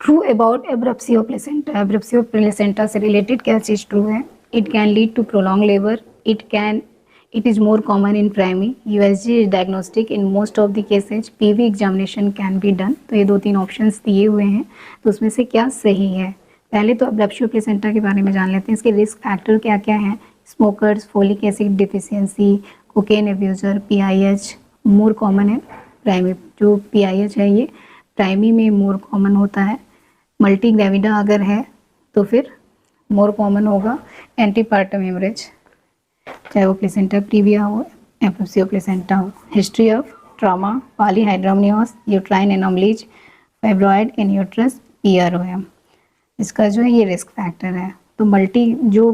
True about abruptio placenta. Abruptio placenta से related क्या चीज़ ट्रू है? It can lead to prolong labour, it is more common in primary, USG is diagnostic in most of the cases, PV examination can be done। तो ये 2-3 options दिए हुए हैं, तो उसमें से क्या सही है? पहले तो एब्रप्सियो प्लेसेंटा के बारे में जान लेते हैं। इसके रिस्क फैक्टर क्या क्या हैं? Smokers, folic acid deficiency, cocaine abuser, PIH more common है। प्राइमरी जो PIH है ये प्राइमरी में मोर कॉमन होता है। मल्टी ग्रेविडा अगर है तो फिर मोर कॉमन होगा। एंटीपार्टम हेमरेज, चाहे वो प्लेसेंटा प्रीविया हो, एब्रप्सियो प्लेसेंटा हो। History of trauma, polyhydramnios, uterine anomalies, fibroid in uterus, PROM। इसका जो है ये रिस्क फैक्टर है। तो मल्टी जो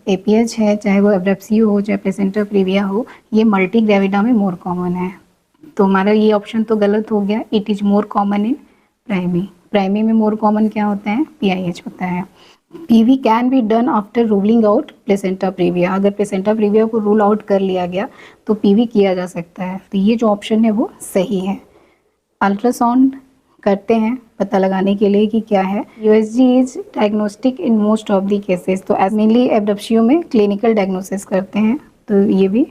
APH है, चाहे वो एब्रप्सियो हो चाहे प्लेसेंटा प्रीविया हो, ये मल्टी ग्रेविडा में मोर कॉमन है। तो हमारा ये ऑप्शन तो गलत हो गया। It is more common in primary. Primary में मोर कॉमन क्या होता है? PIH होता है। PV can be done after ruling out placenta previa. अगर प्लेसेंटा प्रीविया को रूल आउट कर लिया गया तो PV किया जा सकता है। तो ये जो ऑप्शन है वो सही है। अल्ट्रासाउंड करते हैं पता लगाने के लिए कि क्या है। USG is diagnostic in most of the cases. तो एज मेनली एब्रप्सियो में क्लिनिकल डायग्नोसिस करते हैं, तो ये भी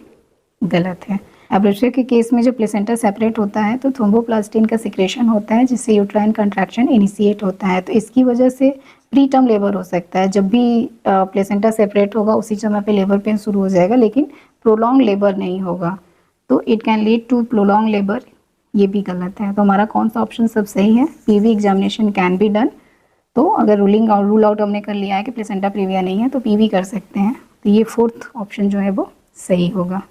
गलत है। एब्रप्सियो के केस में जब प्लेसेंटा सेपरेट होता है तो थ्रोम्बोप्लास्टिन का सिक्रेशन होता है, जिससे यूट्राइन कंट्रैक्शन इनिशिएट होता है। तो इसकी वजह से प्री टर्म लेबर हो सकता है। जब भी प्लेसेंटा सेपरेट होगा उसी समय पे लेबर पेन शुरू हो जाएगा, लेकिन प्रोलॉन्ग लेबर नहीं होगा। तो it can lead to prolong labour, ये भी गलत है। तो हमारा कौन सा ऑप्शन सब सही है? PV examination can be done. तो अगर रूल आउट हमने कर लिया है कि प्लेसेंटा प्रीविया नहीं है तो PV कर सकते हैं। तो ये 4th ऑप्शन जो है वो सही होगा।